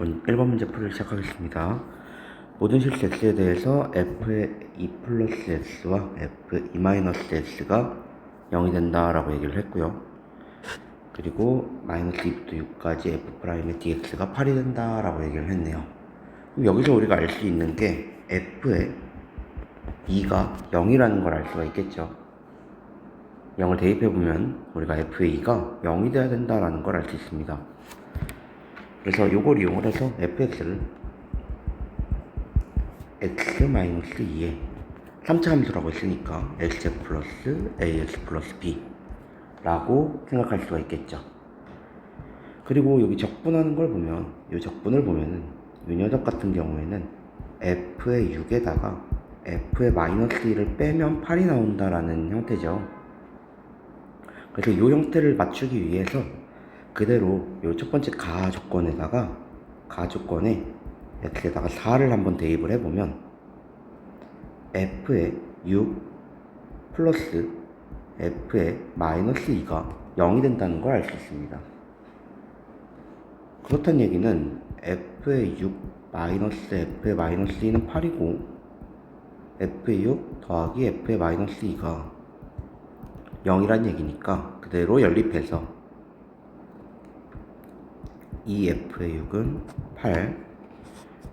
1번 문제 풀이를 시작하겠습니다. 모든 실수 x에 대해서 f의 2 플러스 x와 f 2 마이너스 x가 0이 된다 라고 얘기를 했고요. 그리고 마이너스 2부터 6까지 f 프라임의 dx가 8이 된다 라고 얘기를 했네요. 그럼 여기서 우리가 알 수 있는 게 f의 2가 0이라는 걸 알 수가 있겠죠. 0을 대입해보면 우리가 f의 2가 0이 돼야 된다라는 걸 알 수 있습니다. 그래서 이걸 이용을 해서 fx를 x-2에 3차 함수라고 했으니까 x 플러스 ax 플러스 b 라고 생각할 수가 있겠죠. 그리고 여기 적분하는 걸 보면, 이 적분을 보면은 이 녀석 같은 경우에는 f의 6에다가 f의 마이너스 2를 빼면 8이 나온다라는 형태죠. 그래서 이 형태를 맞추기 위해서 그대로 이 첫 번째 가조건에다가 가조건에 x에다가 4를 한번 대입을 해보면 f의 6 플러스 f의 마이너스 2가 0이 된다는 걸 알 수 있습니다. 그렇다는 얘기는 f의 6 마이너스 f의 마이너스 2는 8이고 f의 6 더하기 f의 마이너스 2가 0이란 얘기니까 그대로 연립해서 이 f의 6은 8,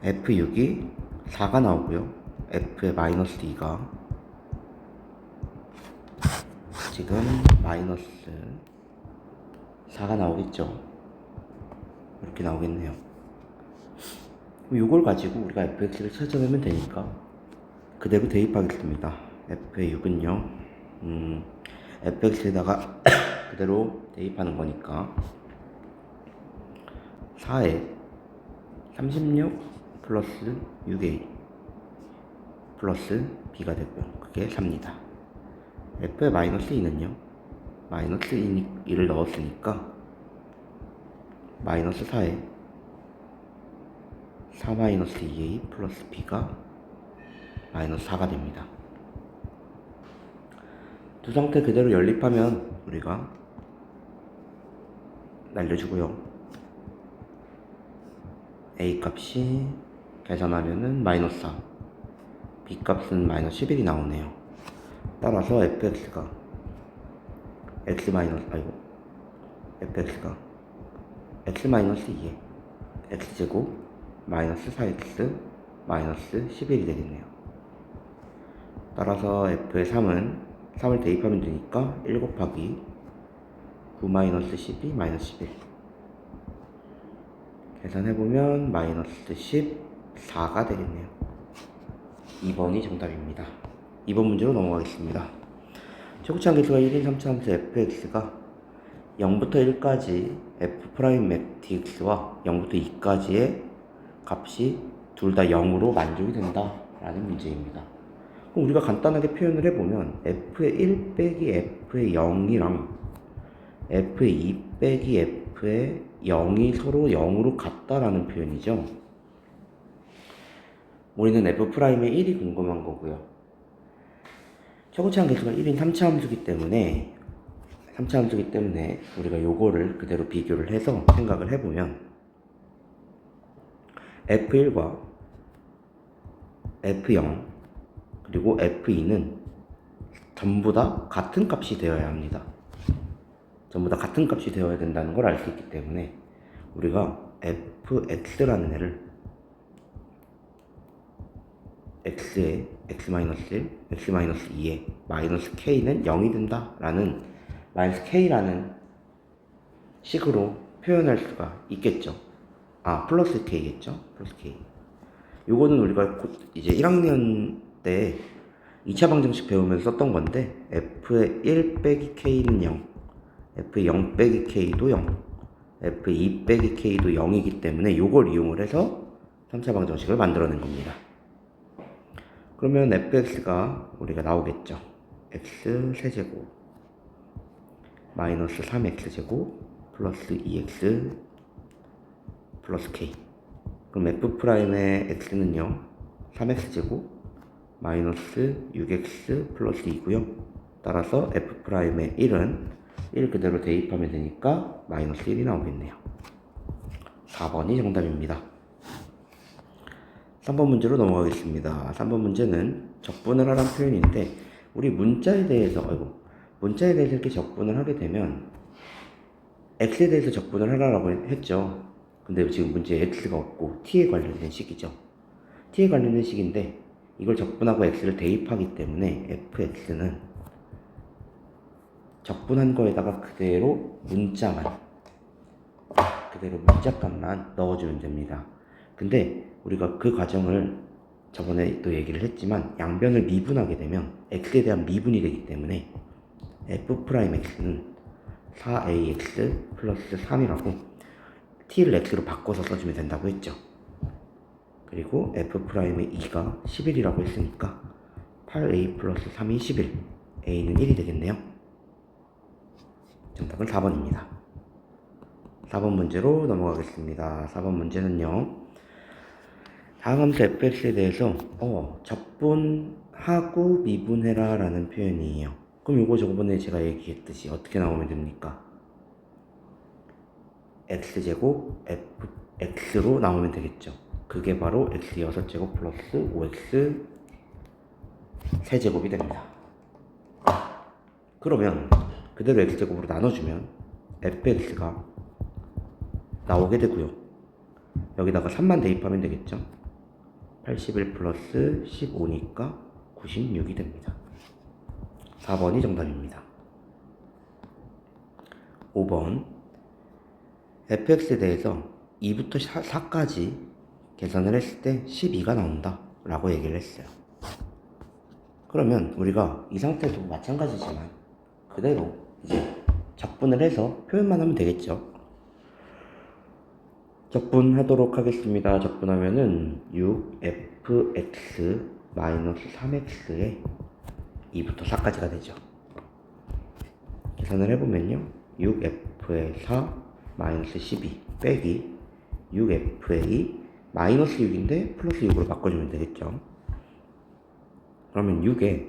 f6이 4가 나오고요. f의 마이너스 2가 지금 마이너스 4가 나오겠죠. 이렇게 나오겠네요. 그럼 이걸 가지고 우리가 fx를 찾아내면 되니까 그대로 대입하겠습니다. f의 6은요. fx에다가 그대로 대입하는 거니까 4에 36 플러스 6a 플러스 b가 되고요. 그게 4입니다. f의 마이너스 2는요. 마이너스 2를 넣었으니까 마이너스 4에 4 마이너스 2a 플러스 b가 마이너스 4가 됩니다. 두 상태 그대로 연립하면 우리가 날려주고요. a 값이 계산하면은 마이너스 4, b 값은 마이너스 11이 나오네요. 따라서 fx가 fx가 x 마이너스 2에 x제곱 마이너스 4x 마이너스 11이 되겠네요. 따라서 f의 3을 대입하면 되니까 1 곱하기 9 마이너스 12 마이너스 11 계산해보면 마이너스 14가 되겠네요. 2번이 정답입니다. 2번 문제로 넘어가겠습니다. 최고치 함수가 1인 3차 함수 fx가 0부터 1까지 f'max dx와 0부터 2까지의 값이 둘 다 0으로 만족이 된다 라는 문제입니다. 그럼 우리가 간단하게 표현을 해보면 f의 1 빼기 f의 0이랑 f의 2 빼기 f의 0이 서로 0으로 같다라는 표현이죠. 우리는 f'의 1이 궁금한 거고요. 최고치 함수가 1인 3차 함수기 때문에 우리가 요거를 그대로 비교를 해서 생각을 해보면 f1과 f0 그리고 f2는 전부 다 같은 값이 되어야 합니다. 전부 다 같은 값이 되어야 된다는 걸 알 수 있기 때문에 우리가 fx라는 애를 x에 x-1, x-2에 마이너스 k는 0이 된다 라는 마이너스 k라는 식으로 표현할 수가 있겠죠. 플러스 k겠죠. 플러스 k. 요거는 우리가 이제 1학년 때 2차 방정식 배우면서 썼던 건데 f의 1 빼기 k는 0, f의 0 빼기 k도 0, f의 2 빼기 k도 0이기 때문에 요걸 이용을 해서 3차 방정식을 만들어낸 겁니다. 그러면 fx가 우리가 나오겠죠. x 세제곱 마이너스 3x제곱 플러스 2x 플러스 k. 그럼 f'의 x는요 3x제곱 마이너스 6x 플러스 2고요. 따라서 f'의 1은 1 그대로 대입하면 되니까 마이너스 1이 나오겠네요. 4번이 정답입니다. 3번 문제로 넘어가겠습니다. 3번 문제는 적분을 하라는 표현인데 우리 문자에 대해서 이렇게 적분을 하게 되면 x에 대해서 적분을 하라고 했죠. 근데 지금 문제에 x가 없고 t에 관련된 식이죠. t에 관련된 식인데 이걸 적분하고 x를 대입하기 때문에 fx는 적분한 거에다가 그대로 문자값만 넣어주면 됩니다. 근데 우리가 그 과정을 저번에 또 얘기를 했지만 양변을 미분하게 되면 x에 대한 미분이 되기 때문에 f'x는 4ax 플러스 3이라고 t를 x로 바꿔서 써주면 된다고 했죠. 그리고 f'의 2가 11이라고 했으니까 8a 플러스 3이 11, a는 1이 되겠네요. 정답은 4번입니다. 4번 문제로 넘어가겠습니다. 4번 문제는요. 다음 함수 fx에 대해서 적분하고 미분해라 라는 표현이에요. 그럼 이거 저번에 제가 얘기했듯이 어떻게 나오면 됩니까? x제곱 fx로 나오면 되겠죠. 그게 바로 x 6제곱 플러스 5x 세제곱이 됩니다. 그러면 그대로 x제곱으로 나눠주면 fx가 나오게 되고요. 여기다가 3만 대입하면 되겠죠. 81 플러스 15니까 96이 됩니다. 4번이 정답입니다. 5번 fx에 대해서 2부터 4까지 계산을 했을 때 12가 나온다 라고 얘기를 했어요. 그러면 우리가 이 상태도 마찬가지지만 그대로 이제 적분을 해서 표현만 하면 되겠죠. 적분하도록 하겠습니다. 적분하면은 6fx 마이너스 3x에 2부터 4까지가 되죠. 계산을 해보면요. 6f의 4 마이너스 12 빼기 6f의 2 마이너스 6인데 플러스 6으로 바꿔주면 되겠죠. 그러면 6에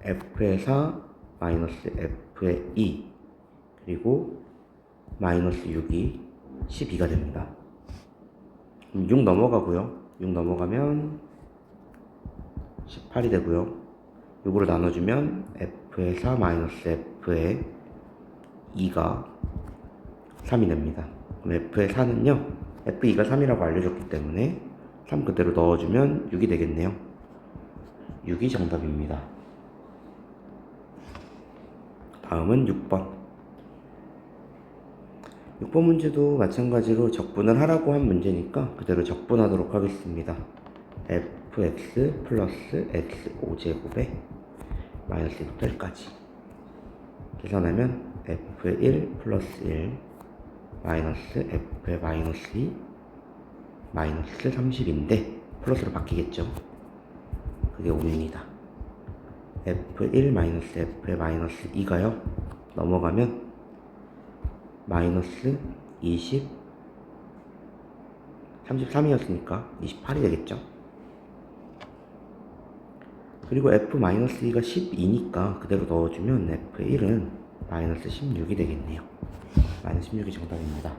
f의 4 마이너스 f의 2 그리고 마이너스 6이 12가 됩니다. 6 넘어가고요. 6 넘어가면 18이 되고요. 6으로 나눠주면 f의 4 마이너스 f의 2가 3이 됩니다. 그럼 f의 4는요. f2가 3이라고 알려줬기 때문에 3 그대로 넣어주면 6이 되겠네요. 6이 정답입니다. 다음은 6번. 6번 문제도 마찬가지로 적분을 하라고 한 문제니까 그대로 적분하도록 하겠습니다. fx 플러스 x 5제곱에 마이너스 1부터 1까지 계산하면 f의 1 플러스 1 마이너스 f의 마이너스 2 마이너스 30인데 플러스로 바뀌겠죠. 그게 5입니다. f1 마이너스 f의 마이너스 2가요 넘어가면 마이너스 20 33이었으니까 28이 되겠죠. 그리고 f-2가 12니까 그대로 넣어주면 f1은 마이너스 16이 되겠네요. 마이너스 16이 정답입니다.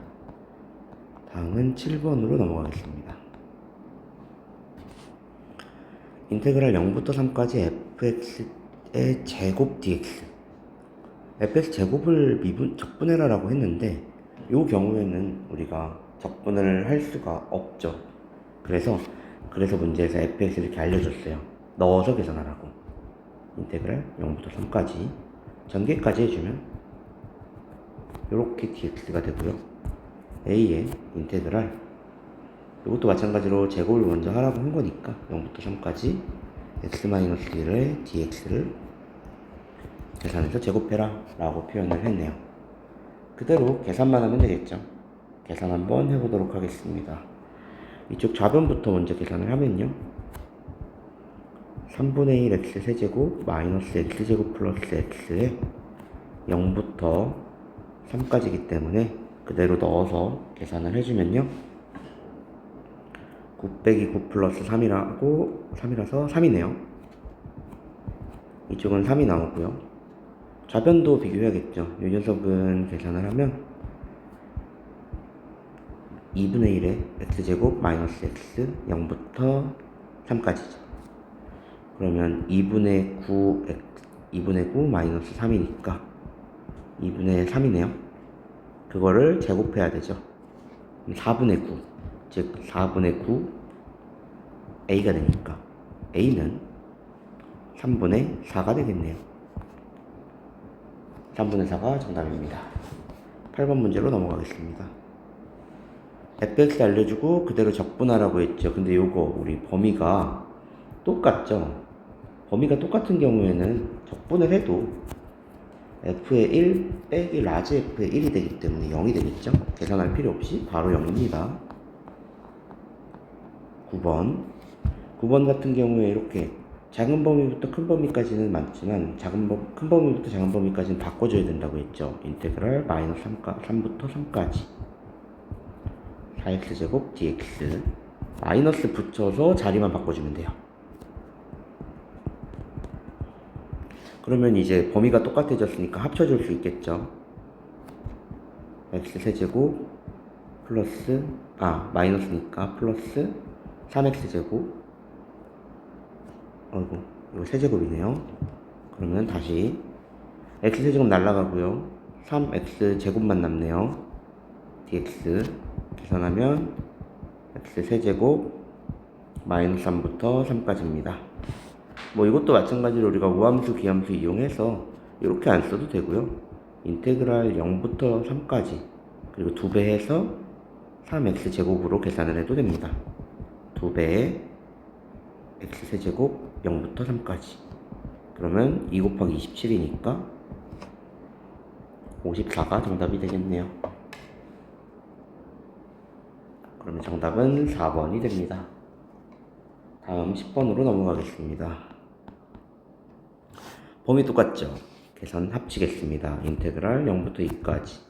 다음은 7번으로 넘어가겠습니다. 인테그랄 0부터 3까지 fx의 제곱 dx fx 제곱을 적분해라 라고 했는데 이 경우에는 우리가 적분을 할 수가 없죠. 그래서 문제에서 fx를 이렇게 알려줬어요. 넣어서 계산하라고. 인테그랄 0부터 3까지 전개까지 해주면 이렇게 dx가 되고요. a의 인테그랄 이것도 마찬가지로 제곱을 먼저 하라고 한 거니까 0부터 3까지 x-1의 dx를 계산해서 제곱해라 라고 표현을 했네요. 그대로 계산만 하면 되겠죠. 계산 한번 해보도록 하겠습니다. 이쪽 좌변부터 먼저 계산을 하면요. 3분의 1 x 세제곱 마이너스 x제곱 플러스 x에 0부터 3까지이기 때문에 그대로 넣어서 계산을 해주면요. 9 빼기 9 플러스 3이라서 3이네요. 이쪽은 3이 나오고요. 좌변도 비교해야겠죠. 이 녀석은 계산을 하면 2분의 1의 x제곱 마이너스 x 0부터 3까지죠. 그러면 2분의 9 마이너스 3이니까 2분의 3이네요. 그거를 제곱해야 되죠. 4분의 9, 즉 4분의 9 a가 되니까 a는 3분의 4가 되겠네요. 3분의 4가 정답입니다. 8번 문제로 넘어가겠습니다. fx 알려주고 그대로 적분하라고 했죠. 근데 요거 우리 범위가 똑같죠. 범위가 똑같은 경우에는 적분을 해도 f의 1 빼기 라지 f의 1이 되기 때문에 0이 되겠죠. 계산할 필요 없이 바로 0입니다. 9번 같은 경우에 이렇게 작은 범위부터 큰 범위까지는 맞지만 큰 범위부터 작은 범위까지는 바꿔줘야 된다고 했죠. 인테그랄 마이너스 3부터 3까지 4x제곱 dx 마이너스 붙여서 자리만 바꿔주면 돼요. 그러면 이제 범위가 똑같아졌으니까 합쳐줄 수 있겠죠. x세제곱 플러스 마이너스니까 플러스 3x제곱 이거 세제곱이네요. 그러면 다시 x세제곱 날라가고요. 3x제곱만 남네요. dx 계산하면 x세제곱 마이너스 3부터 3까지입니다. 뭐 이것도 마찬가지로 우리가 우함수, 기함수 이용해서 이렇게 안 써도 되고요. 인테그랄 0부터 3까지 그리고 2배 해서 3x제곱으로 계산을 해도 됩니다. 2배에 x세제곱 0부터 3까지 그러면 2 곱하기 27이니까 54가 정답이 되겠네요. 그러면 정답은 4번이 됩니다. 다음 10번으로 넘어가겠습니다. 범위 똑같죠? 계산 합치겠습니다. 인테그랄 0부터 2까지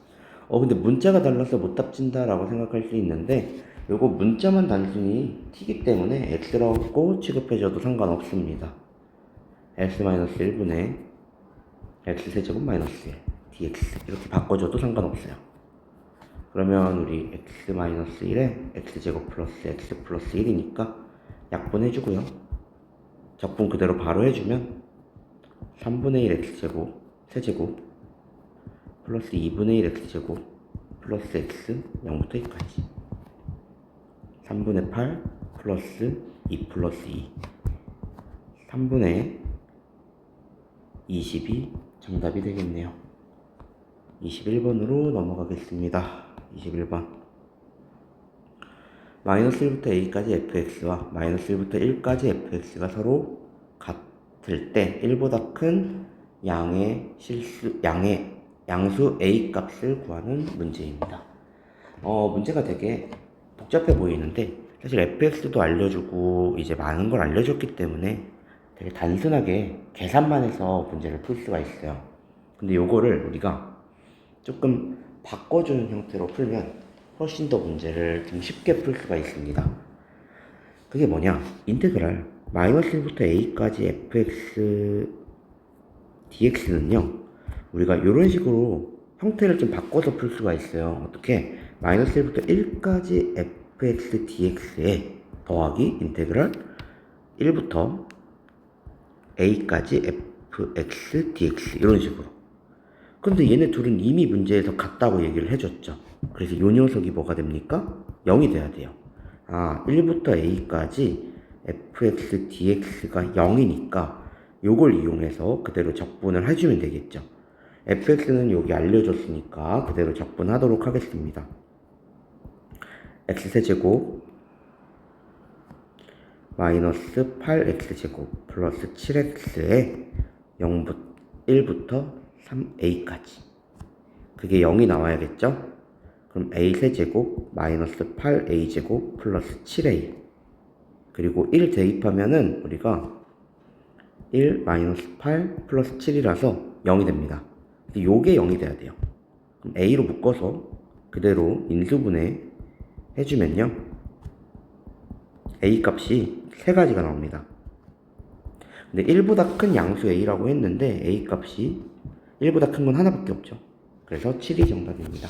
근데 문자가 달라서 못 합친다 라고 생각할 수 있는데 요거 문자만 단순히 t이기 때문에 x라고 취급해줘도 상관없습니다. x-1분의 x세제곱 마이너스 1 dx 이렇게 바꿔줘도 상관없어요. 그러면 우리 x-1에 x제곱 플러스 x 플러스 1이니까 약분해주고요. 적분 그대로 바로 해주면 3분의 1 x제곱 세제곱 플러스 2분의 1 x제곱 플러스 x 0부터 2까지 3분의 8 플러스 2 플러스 2 3분의 22 정답이 되겠네요. 21번으로 넘어가겠습니다. 21번 마이너스 1부터 a까지 fx와 마이너스 1부터 1까지 fx가 서로 같을 때 1보다 큰 양수 a 값을 구하는 문제입니다. 문제가 되게 복잡해 보이는데 사실 fx도 알려주고 이제 많은 걸 알려줬기 때문에 되게 단순하게 계산만 해서 문제를 풀 수가 있어요. 근데 요거를 우리가 조금 바꿔주는 형태로 풀면 훨씬 더 문제를 좀 쉽게 풀 수가 있습니다. 그게 뭐냐? 인테그랄 마이너스 1부터 a까지 fx dx는요 우리가 이런 식으로 형태를 좀 바꿔서 풀 수가 있어요. 어떻게? 마이너스 1부터 1까지 fx dx에 더하기 인테그랄 1부터 a까지 fx dx 이런 식으로. 근데 얘네 둘은 이미 문제에서 같다고 얘기를 해줬죠. 그래서 요 녀석이 뭐가 됩니까? 0이 돼야 돼요. 1부터 a까지 fx dx가 0이니까 요걸 이용해서 그대로 적분을 해주면 되겠죠. fx는 여기 알려줬으니까 그대로 적분하도록 하겠습니다. x세제곱 마이너스 8x제곱 플러스 7x에 1부터 3a까지 그게 0이 나와야겠죠? 그럼 a세제곱 마이너스 8a제곱 플러스 7a 그리고 1 대입하면은 우리가 1 마이너스 8 플러스 7이라서 0이 됩니다. 근데 요게 0이 돼야 돼요. 그럼 a로 묶어서 그대로 인수분해 해주면요 a 값이 세 가지가 나옵니다. 근데 1보다 큰 양수 a라고 했는데 a 값이 1보다 큰 건 하나밖에 없죠. 그래서 7이 정답입니다.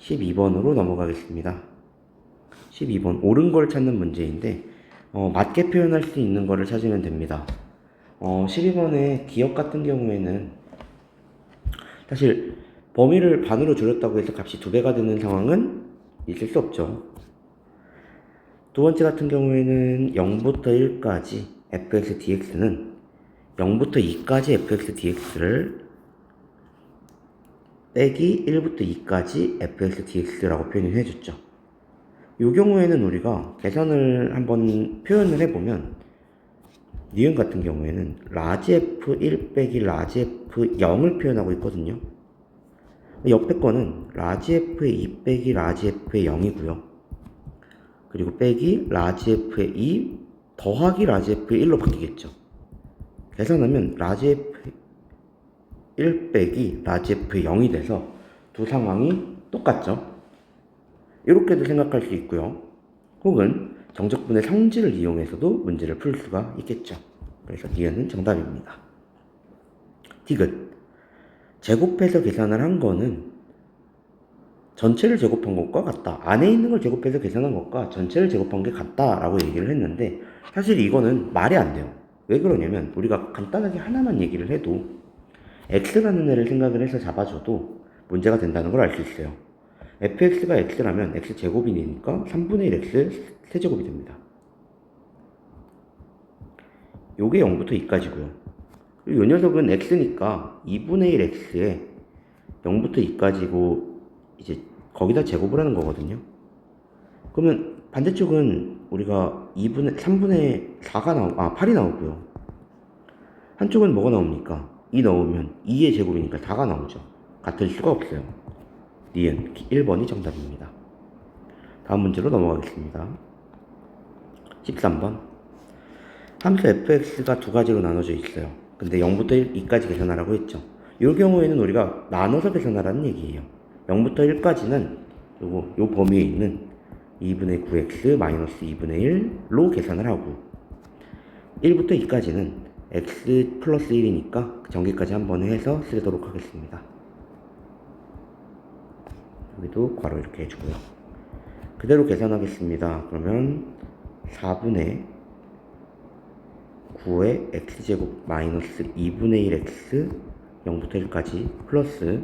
12번으로 넘어가겠습니다. 12번 옳은 걸 찾는 문제인데 맞게 표현할 수 있는 거를 찾으면 됩니다. 12번의 기억 같은 경우에는 사실 범위를 반으로 줄였다고 해서 값이 2배가 되는 상황은 있을 수 없죠. 두 번째 같은 경우에는 0부터 1까지 fx dx는 0부터 2까지 fx dx를 빼기 1부터 2까지 fx dx라고 표현을 해줬죠. 이 경우에는 우리가 계산을 한번 표현을 해보면 니은 같은 경우에는 라지 F1 빼기 라지 F0을 표현하고 있거든요. 옆에 거는 라지 F2 빼기 라지 F0이고요. 그리고 빼기 라지 F2 더하기 라지 F1로 바뀌겠죠. 계산하면 라지 F1 빼기 라지 F0이 돼서 두 상황이 똑같죠. 이렇게도 생각할 수 있고요. 혹은 정적분의 성질을 이용해서도 문제를 풀 수가 있겠죠. 그래서 니은은 정답입니다. 디귿. 제곱해서 계산을 한 거는 전체를 제곱한 것과 같다. 안에 있는 걸 제곱해서 계산한 것과 전체를 제곱한 게 같다라고 얘기를 했는데 사실 이거는 말이 안 돼요. 왜 그러냐면 우리가 간단하게 하나만 얘기를 해도 x라는 애를 생각을 해서 잡아줘도 문제가 된다는 걸 알 수 있어요. fx가 x라면 x제곱이니까 3분의 1 x 세제곱이 됩니다. 요게 0부터 2까지고요. 그리고 요 녀석은 x니까 2분의 1 x에 0부터 2까지고 이제 거기다 제곱을 하는 거거든요. 그러면 반대쪽은 우리가 3분의 4가 8이 나오고요. 한쪽은 뭐가 나옵니까? 2 넣으면 2의 제곱이니까 4가 나오죠. 같을 수가 없어요. 니은 1번이 정답입니다. 다음 문제로 넘어가겠습니다. 13번. 함수 fx가 두 가지로 나눠져 있어요. 근데 0부터 2까지 계산하라고 했죠. 이 경우에는 우리가 나눠서 계산하라는 얘기예요. 0부터 1까지는 요 범위에 있는 2분의 9x 마이너스 2분의 1로 계산을 하고 1부터 2까지는 x 플러스 1이니까 전개까지 한번 해서 쓰도록 하겠습니다. 여기도 괄호 이렇게 해주고요. 그대로 계산하겠습니다. 그러면 4분의 9의 x제곱 마이너스 2분의 1x 0부터 1까지 플러스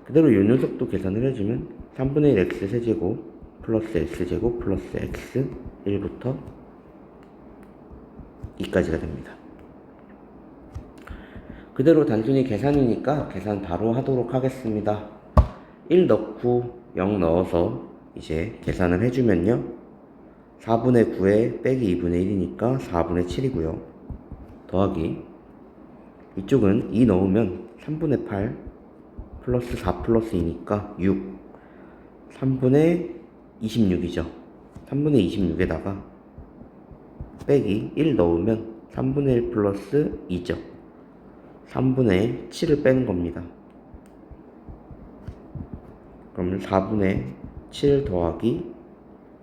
그대로 이 녀석도 계산을 해주면 3분의 1 x 세제곱 플러스 x제곱 플러스 x 1부터 2까지가 됩니다. 그대로 단순히 계산이니까 계산 바로 하도록 하겠습니다. 1 넣고 0 넣어서 이제 계산을 해주면요. 4분의 9에 빼기 2분의 1이니까 4분의 7이고요. 더하기 이쪽은 2 넣으면 3분의 8 플러스 4 플러스 2니까 6 3분의 26이죠. 3분의 26에다가 빼기 1 넣으면 3분의 1 플러스 2죠. 3분의 7을 빼는 겁니다. 그러면 4분의 7 더하기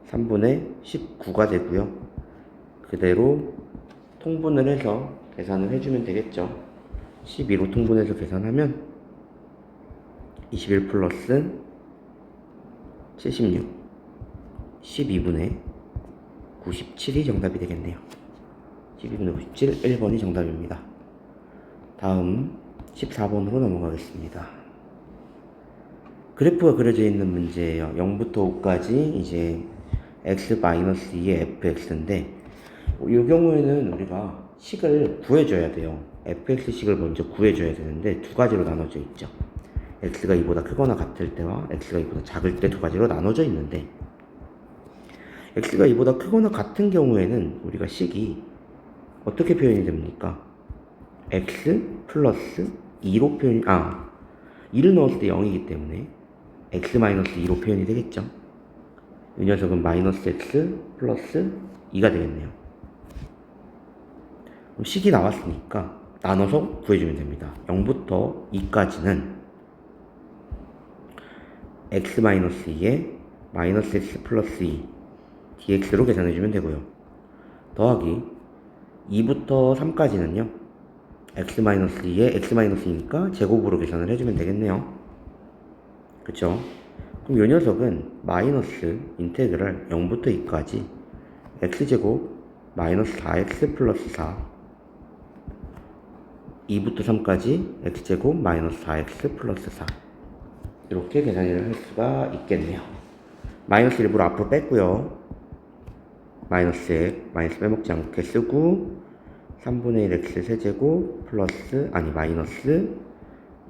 3분의 19가 되고요. 그대로 통분을 해서 계산을 해주면 되겠죠. 12로 통분해서 계산하면 21 플러스 76 12분의 97이 정답이 되겠네요. 12분의 97 1번이 정답입니다. 다음 14번으로 넘어가겠습니다. 그래프가 그려져 있는 문제예요. 0부터 5까지 이제 x-2의 fx인데 이 경우에는 우리가 식을 구해줘야 돼요. fx식을 먼저 구해줘야 되는데 두 가지로 나눠져 있죠. x가 2보다 크거나 같을 때와 x가 2보다 작을 때 두 가지로 나눠져 있는데 x가 2보다 크거나 같은 경우에는 우리가 식이 어떻게 표현이 됩니까? x 플러스 2로 2를 넣었을 때 0이기 때문에 x-2로 표현이 되겠죠. 이 녀석은 마이너스 x 플러스 2가 되겠네요. 그럼 식이 나왔으니까 나눠서 구해주면 됩니다. 0부터 2까지는 x-2에 마이너스 x 플러스 2 dx로 계산해주면 되고요. 더하기 2부터 3까지는요. x-2에 x-2니까 제곱으로 계산을 해주면 되겠네요. 그쵸? 그럼 이 녀석은 마이너스 인테그랄 0부터 2까지 x제곱 마이너스 4x 플러스 4 2부터 3까지 x제곱 마이너스 4x 플러스 4 이렇게 계산을 할 수가 있겠네요. 마이너스 일부러 앞으로 뺐고요. 마이너스 빼먹지 않게 쓰고 3분의 1 x 세제곱 플러스 마이너스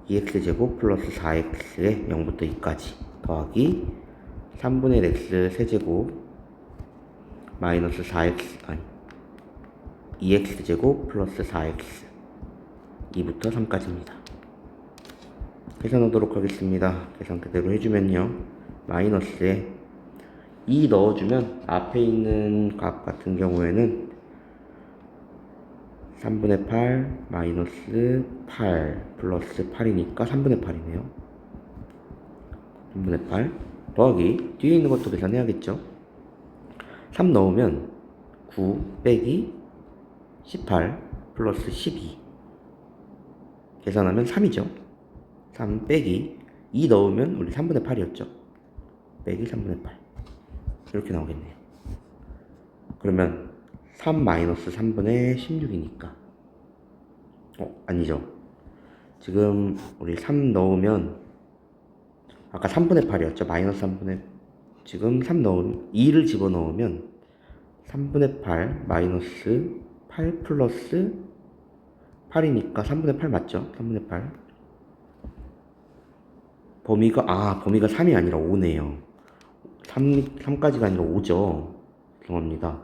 2x제곱 플러스 4x에 0부터 2까지 더하기 3분의 1 x 세제곱 마이너스 2x제곱 플러스 4x 2부터 3까지입니다. 계산하도록 하겠습니다. 계산 그대로 해주면요. 마이너스에 2 넣어주면 앞에 있는 값 같은 경우에는 3분의 8 마이너스 8 플러스 8이니까 3분의 8이네요. 3분의 8 더하기 뒤에 있는 것도 계산해야겠죠. 3 넣으면 9 빼기 18 플러스 12 계산하면 3이죠. 3 빼기 2 넣으면 우리 3분의 8이었죠. 빼기 3분의 8 이렇게 나오겠네요. 그러면 3 마이너스 3분의 16이니까 아니죠. 지금 우리 3 넣으면 아까 3분의 8이었죠. 마이너스 3분의 지금 3 넣으면 2를 집어넣으면 3분의 8 마이너스 8 플러스 8이니까 3분의 8 맞죠? 3분의 8 범위가 3이 아니라 5네요. 3까지가 아니라 5죠. 죄송합니다.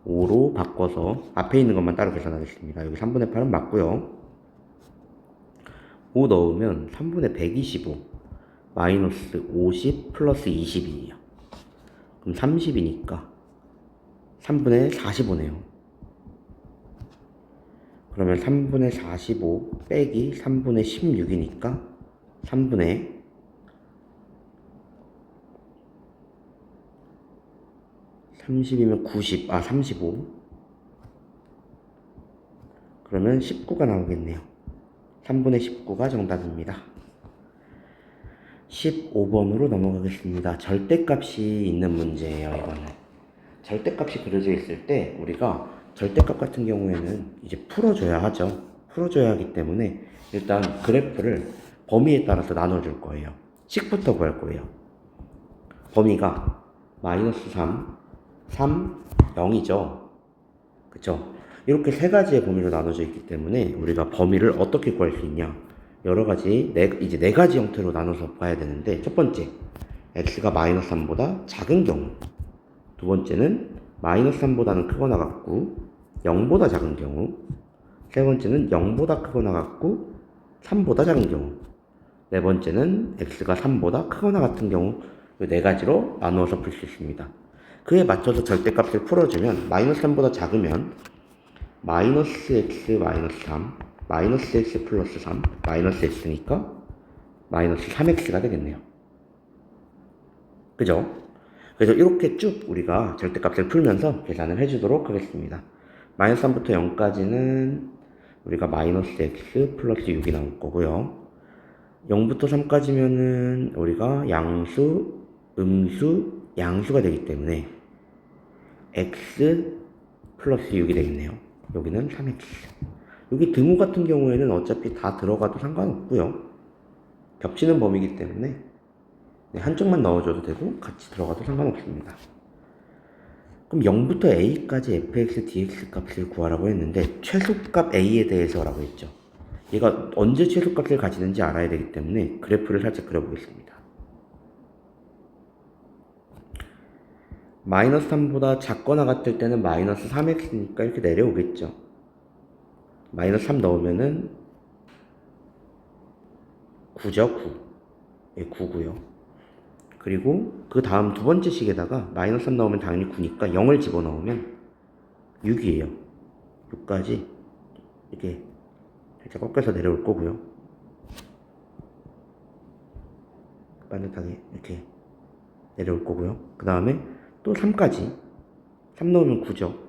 5로 바꿔서 앞에 있는 것만 따로 계산하겠습니다. 여기 3분의 8은 맞고요. 5 넣으면 3분의 125 마이너스 50 플러스 20이에요. 그럼 30이니까 3분의 45네요. 그러면 3분의 45 빼기 3분의 16이니까 3분의 30이면 35 그러면 19가 나오겠네요. 3분의 19가 정답입니다. 15번으로 넘어가겠습니다. 절대값이 있는 문제예요. 이거는 절대값이 그려져 있을 때 우리가 절대값 같은 경우에는 이제 풀어줘야 하죠. 풀어줘야 하기 때문에 일단 그래프를 범위에 따라서 나눠줄 거예요. 식부터 구할 거예요. 범위가 마이너스 3 0이죠. 그쵸? 이렇게 세 가지의 범위로 나눠져 있기 때문에 우리가 범위를 어떻게 구할 수 있냐? 여러 가지, 이제 네 가지 형태로 나눠서 봐야 되는데, 첫 번째, x가 마이너스 3보다 작은 경우. 두 번째는 마이너스 3보다는 크거나 같고, 0보다 작은 경우. 세 번째는 0보다 크거나 같고, 3보다 작은 경우. 네 번째는 x가 3보다 크거나 같은 경우. 이 네 가지로 나누어서 풀 수 있습니다. 그에 맞춰서 절대값을 풀어주면 마이너스 3보다 작으면 마이너스 x 마이너스 3 마이너스 x 플러스 3 마이너스 x니까 마이너스 3x가 되겠네요. 그죠? 그래서 이렇게 쭉 우리가 절대값을 풀면서 계산을 해주도록 하겠습니다. 마이너스 3부터 0까지는 우리가 마이너스 x 플러스 6이 나올 거고요. 0부터 3까지면은 우리가 양수, 음수, 양수가 되기 때문에 x 플러스 6이 되겠네요. 여기는 3x. 여기 등호 같은 경우에는 어차피 다 들어가도 상관없고요. 겹치는 범위이기 때문에 한쪽만 넣어줘도 되고 같이 들어가도 상관없습니다. 그럼 0부터 a까지 fx, dx 값을 구하라고 했는데 최소값 a에 대해서라고 했죠. 얘가 언제 최소값을 가지는지 알아야 되기 때문에 그래프를 살짝 그려보겠습니다. 마이너스 3보다 작거나 같을 때는 마이너스 3x니까 이렇게 내려오겠죠. 마이너스 3 넣으면은 9죠, 9. 예, 9고요. 그리고 그 다음 두 번째 식에다가 마이너스 3 넣으면 당연히 9니까 0을 집어넣으면 6이에요. 6까지 이렇게 살짝 꺾여서 내려올 거고요. 반듯하게 이렇게 내려올 거고요. 그 다음에 또 3까지 3 넣으면 9죠.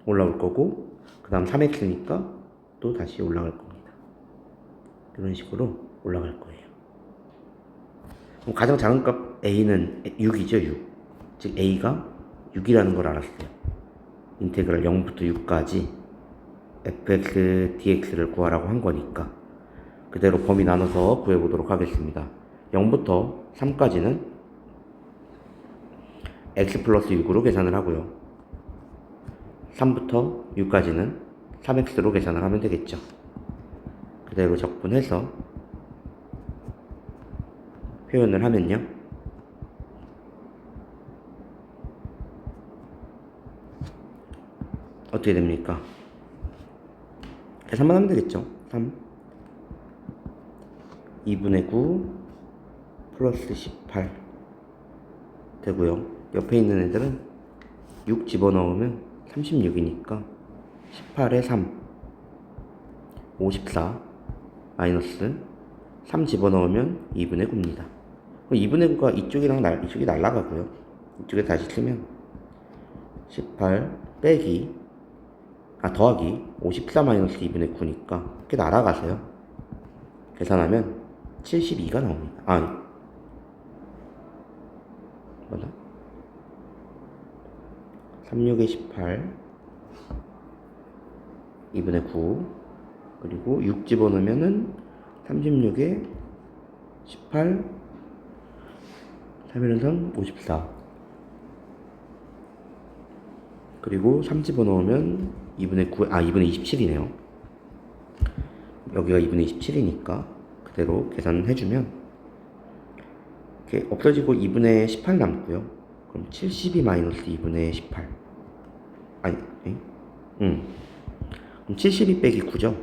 올라올 거고 그 다음 3x니까 또 다시 올라갈 겁니다. 이런 식으로 올라갈 거예요. 그럼 가장 작은 값 a는 6이죠. 6. 즉 a가 6이라는 걸 알았어요. 인테그랄 0부터 6까지 fx dx를 구하라고 한 거니까 그대로 범위 나눠서 구해보도록 하겠습니다. 0부터 3까지는 x 플러스 6으로 계산을 하고요. 3부터 6까지는 3x로 계산을 하면 되겠죠. 그대로 적분해서 표현을 하면요. 어떻게 됩니까? 계산만 하면 되겠죠. 3 2분의 9 플러스 18 되고요. 옆에 있는 애들은 6 집어넣으면 36이니까 18에 3 54 마이너스 3 집어넣으면 2분의 9입니다. 2분의 9가 이쪽이 날라가고요. 이쪽에 다시 쓰면 18 빼기 더하기 54 마이너스 2분의 9니까 이렇게 날아가세요. 계산하면 72가 나옵니다. 아니 뭐다? 36에 18 2분의 9 그리고 6 집어넣으면은 36에 18 3일은 54 그리고 3 집어넣으면 2분의 9, 2분의 27이네요. 여기가 2분의 27이니까 그대로 계산을 해주면 이렇게 없어지고 2분의 18 남고요. 그럼 72 마이너스 2분의 18 그럼 72 빼기 9죠.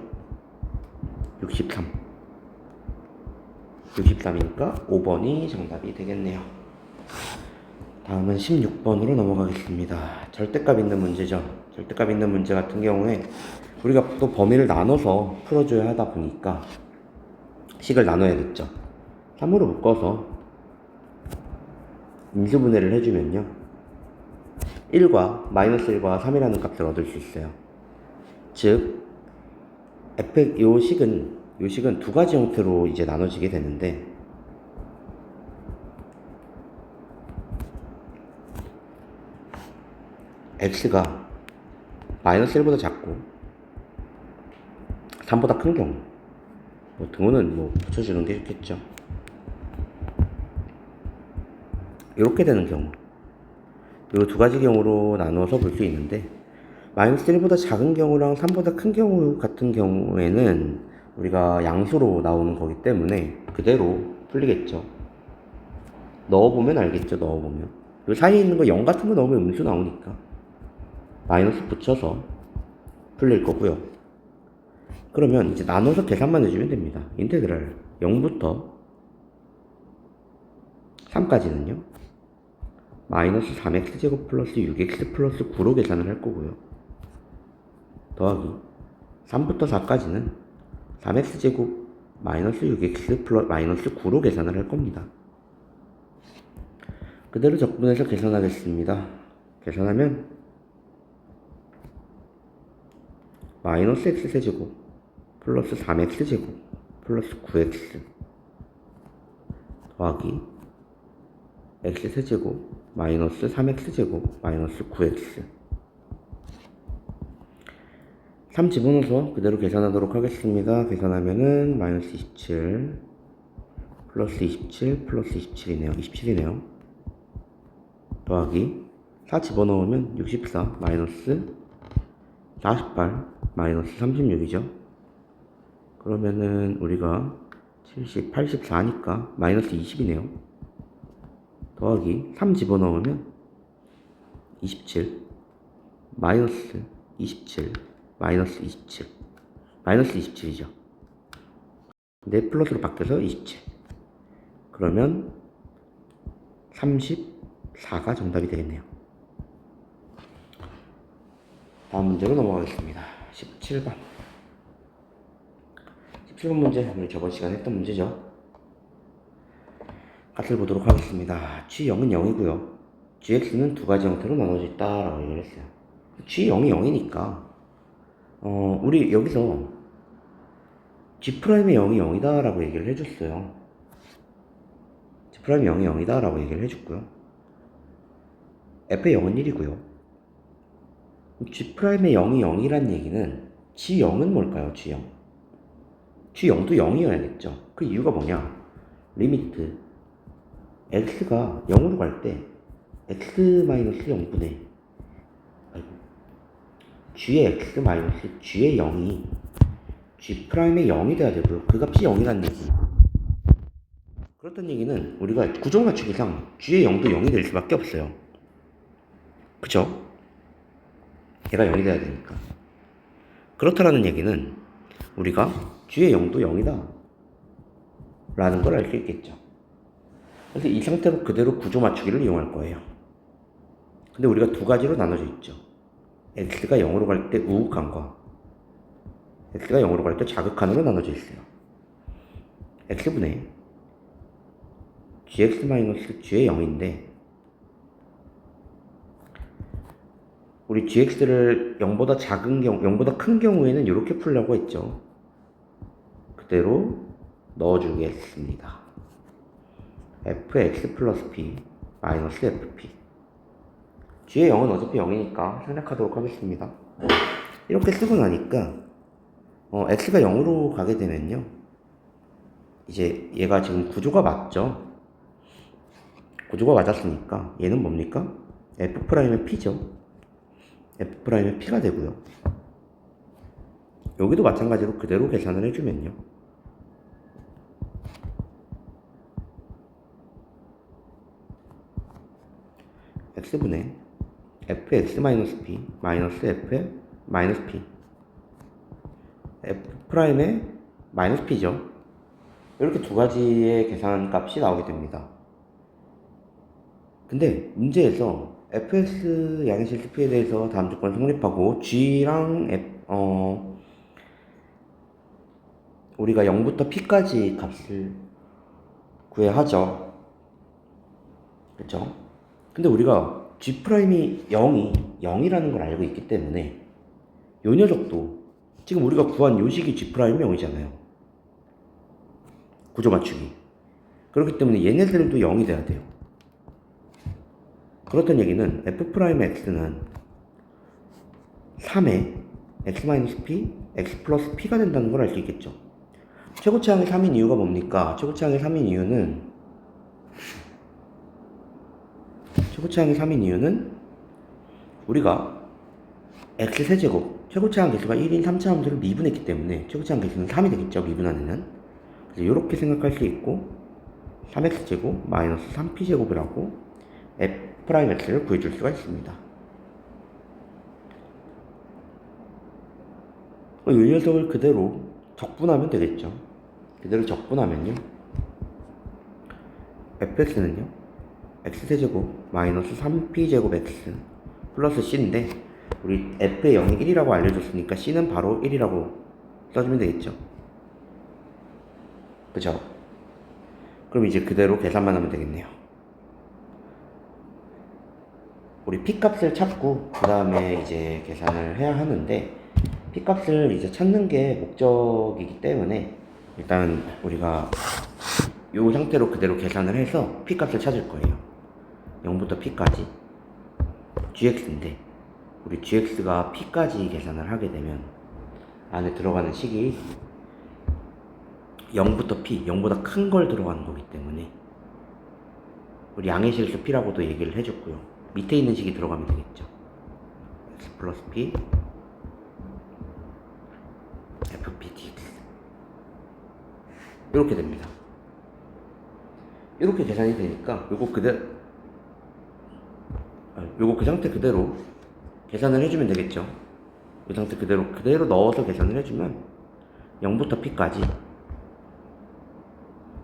63 63이니까 5번이 정답이 되겠네요. 다음은 16번으로 넘어가겠습니다. 절대값 있는 문제죠. 절대값 있는 문제 같은 경우에 우리가 또 범위를 나눠서 풀어줘야 하다 보니까 식을 나눠야겠죠. 3으로 묶어서 인수분해를 해주면요. 1과 마이너스 1과 3이라는 값을 얻을 수 있어요. 즉 요 식은 두 가지 형태로 이제 나눠지게 되는데 x가 마이너스 1보다 작고 3보다 큰 경우 등호는 붙여주는 게 좋겠죠. 이렇게 되는 경우 이 두 가지 경우로 나눠서 볼 수 있는데 마이너스 1보다 작은 경우랑 3보다 큰 경우 같은 경우에는 우리가 양수로 나오는 거기 때문에 그대로 풀리겠죠. 넣어보면 알겠죠. 넣어보면 이 사이에 있는 거 0 같은 거 넣으면 음수 나오니까 마이너스 붙여서 풀릴 거고요. 그러면 이제 나눠서 계산만 해주면 됩니다. 인테그랄 0부터 3까지는요. 마이너스 3x제곱 플러스 6x 플러스 9로 계산을 할 거고요. 더하기 3부터 4까지는 3x제곱 마이너스 6x 플러스 마이너스 9로 계산을 할 겁니다. 그대로 적분해서 계산하겠습니다. 계산하면 마이너스 x세제곱 플러스 3x제곱 플러스 9x 더하기 x세제곱 마이너스 3x제곱 마이너스 9x 3 집어넣어서 그대로 계산하도록 하겠습니다. 계산하면은 마이너스 27 플러스 27 플러스 27이네요. 더하기 4 집어넣으면 64 마이너스 48 마이너스 36이죠. 그러면은 우리가 70, 84니까 마이너스 20이네요. 더하기 3 집어넣으면 27 마이너스 27 마이너스 27 마이너스 27이죠. 근데 플러스로 바뀌어서 27 그러면 34가 정답이 되겠네요. 다음 문제로 넘어가겠습니다. 17번 17번 문제 우리 저번 시간에 했던 문제죠. 값을 보도록 하겠습니다. G0은 0이고요. GX는 두 가지 형태로 나눠져 있다라고 얘기를 했어요. G0이 0이니까 우리 여기서 G'의 0이 0이다 라고 얘기를 해줬어요. 즉 G'0이 0이다 라고 얘기를 해줬고요. F의 0은 1이고요. G'의 0이 0이란 얘기는 G0은 뭘까요? G0. G0도 0이어야겠죠. 그 이유가 뭐냐? 리미트 x가 0으로 갈 때 x-0분의 g의 x 마이너스 g의 0이 G'의 0이 돼야 되고요. 그 값이 0이라는 얘기. 그렇다는 얘기는 우리가 구조 맞추기상 G의 0도 0이 될 수밖에 없어요. 그쵸? 얘가 0이 돼야 되니까. 그렇다라는 얘기는 우리가 G의 0도 0이다 라는 걸 알 수 있겠죠. 그래서 이 상태로 그대로 구조 맞추기를 이용할 거예요. 근데 우리가 두 가지로 나눠져 있죠. x가 0으로 갈 때 우극한과 x가 0으로 갈 때 자극한으로 나눠져 있어요. x분의 gx-g의 0인데 우리 gx를 0보다 작은 경우, 0보다 큰 경우에는 이렇게 풀려고 했죠. 그대로 넣어주겠습니다. fx 플러스 p 마이너스 fp. g의 0은 어차피 0이니까 생략하도록 하겠습니다. 이렇게 쓰고 나니까 x가 0으로 가게 되면요, 이제 얘가 지금 구조가 맞죠. 구조가 맞았으니까 얘는 뭡니까? f'의 p죠. f'의 p가 되고요. 여기도 마찬가지로 그대로 계산을 해주면요, x분의 fx-p 마이너스 f 마이너스 p f'의 마이너스 p죠. 이렇게 두 가지의 계산 값이 나오게 됩니다. 근데 문제에서 fx 양의실 p에 대해서 다음 조건 성립하고 g랑 우리가 0부터 p까지 값을 구해야 하죠. 그쵸? 근데 우리가 G'이 0이라는 걸 알고 있기 때문에 요 녀석도 지금 우리가 구한 요 식이 G'이 0이잖아요. 구조 맞추기. 그렇기 때문에 얘네들도 0이 돼야 돼요. 그렇다는 얘기는 f'x는 3의 x-p, x 플러스 p가 된다는 걸 알 수 있겠죠. 최고차항이 3인 이유가 뭡니까? 최고차항이 3인 이유는 우리가 x세제곱, 최고차항 개수가 1인 3차 함수를 미분했기 때문에 최고차항 개수는 3이 되겠죠, 미분 안에는. 그래서 이렇게 생각할 수 있고 3x제곱 마이너스 3p제곱이라고 f'x를 구해줄 수가 있습니다. 이 녀석을 그대로 적분하면 되겠죠. 그대로 적분하면요, fx는요 x세제곱 마이너스 3p제곱 x 플러스 c인데 우리 f의 0이 1이라고 알려줬으니까 c는 바로 1이라고 써주면 되겠죠. 그죠? 그럼 이제 그대로 계산만 하면 되겠네요. 우리 p값을 찾고 그 다음에 이제 계산을 해야 하는데, p값을 이제 찾는 게 목적이기 때문에 일단 우리가 이 상태로 그대로 계산을 해서 p값을 찾을 거예요. 0부터 p까지 gx인데 우리 gx가 p까지 계산을 하게 되면 안에 들어가는 식이 0부터 p, 0보다 큰 걸 들어가는 거기 때문에 우리 양의 실수 p라고도 얘기를 해줬고요. 밑에 있는 식이 들어가면 되겠죠. x 플러스 p fp dx 이렇게 됩니다. 이렇게 계산이 되니까 요거 그 상태 그대로 계산을 해주면 되겠죠. 이 상태 그대로 넣어서 계산을 해주면 0부터 p까지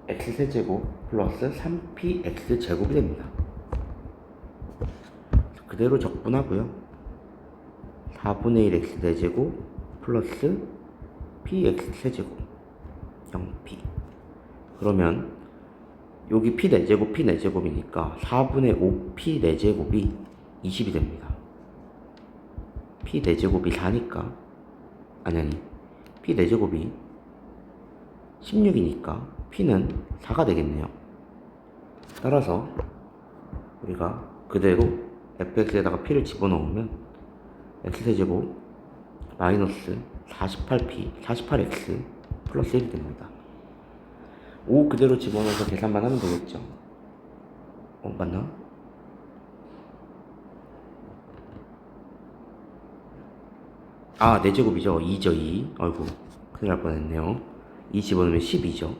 x세제곱 플러스 3px제곱이 됩니다. 그대로 적분하고요. 4분의 1 x4제곱 플러스 px세제곱 0p. 그러면 여기 p 4제곱 p 4제곱이니까 4분의 5p 4제곱이 20이 됩니다. p 4제곱이 4니까 아니 p 4제곱이 16이니까 p는 4가 되겠네요. 따라서 우리가 그대로 fx에다가 p를 집어넣으면 x세제곱 마이너스 48x 플러스 1이 됩니다. 5 그대로 집어넣어서 계산만 하면 되겠죠. 맞나? 아, 4제곱이죠. 2죠, 2. 아이고, 큰일 날 뻔했네요. 2 집어넣으면 12죠.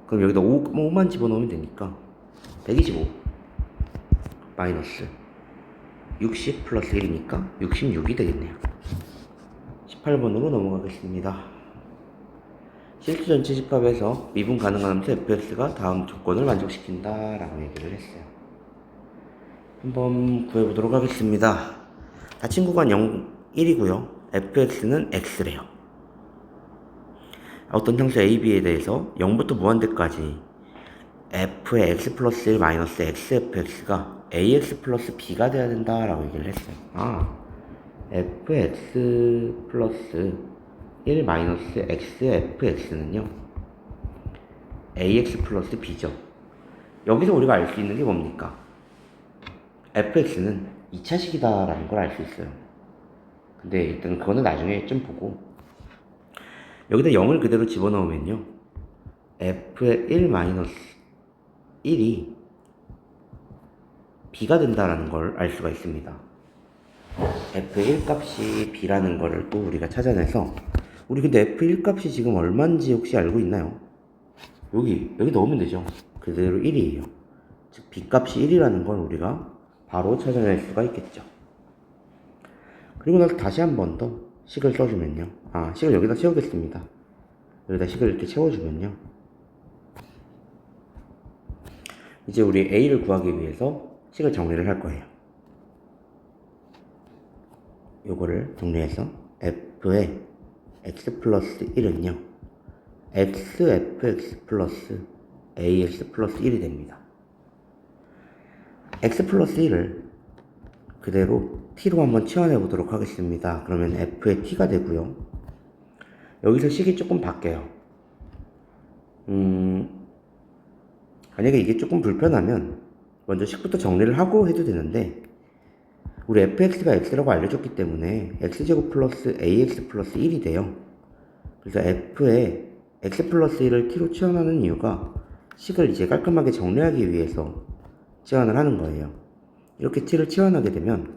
그럼 여기다 5만 집어넣으면 되니까 125 마이너스 60 플러스 1이니까 66이 되겠네요. 18번으로 넘어가겠습니다. 실수 전체 집합에서 미분 가능한 함수 fx가 다음 조건을 만족시킨다 라고 얘기를 했어요. 한번 구해보도록 하겠습니다. 닫힌 구간 0, 1이고요. fx는 x래요. 어떤 형수 ab에 대해서 0부터 무한대까지 f의 x 플러스 1 마이너스 xfx가 ax 플러스 b가 돼야 된다 라고 얘기를 했어요. fx 플러스 1 마이너스 xfx는요 ax 플러스 b죠. 여기서 우리가 알 수 있는 게 뭡니까? fx는 2차식이다 라는 걸 알 수 있어요. 근데 일단 그거는 나중에 좀 보고, 여기다 0을 그대로 집어넣으면요 f의 1 마이너스 1이 b가 된다라는 걸 알 수가 있습니다. f1 값이 b라는 거를 또 우리가 찾아내서, 우리 근데 f1 값이 지금 얼마인지 혹시 알고 있나요? 여기 넣으면 되죠. 그대로 1이에요. 즉 b 값이 1이라는 걸 우리가 바로 찾아낼 수가 있겠죠. 그리고 나서 다시 한 번 더 식을 써주면요, 식을 여기다 채우겠습니다. 여기다 식을 이렇게 채워주면요, 이제 우리 a를 구하기 위해서 식을 정리를 할 거예요. 요거를 정리해서 f의 x 플러스 1은요 xfx 플러스 ax 플러스 1이 됩니다. x 플러스 1을 그대로 t로 한번 치환해 보도록 하겠습니다. 그러면 f의 t가 되고요. 여기서 식이 조금 바뀌어요. 만약에 이게 조금 불편하면 먼저 식부터 정리를 하고 해도 되는데, 우리 fx가 x라고 알려줬기 때문에 x제곱 플러스 ax 플러스 1이 돼요. 그래서 f의 x 플러스 1을 t로 치환하는 이유가 식을 이제 깔끔하게 정리하기 위해서 치환을 하는 거예요. 이렇게 t를 치환하게 되면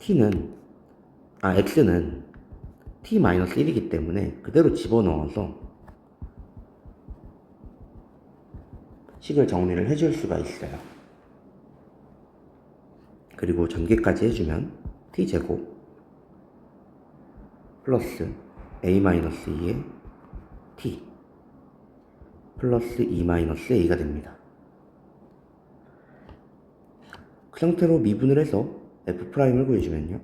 x는 t-1이기 때문에 그대로 집어넣어서 식을 정리를 해줄 수가 있어요. 그리고 전개까지 해주면 t제곱 플러스 a-2의 t 플러스 2-a가 됩니다. 그 상태로 미분을 해서 f'을 구해주면요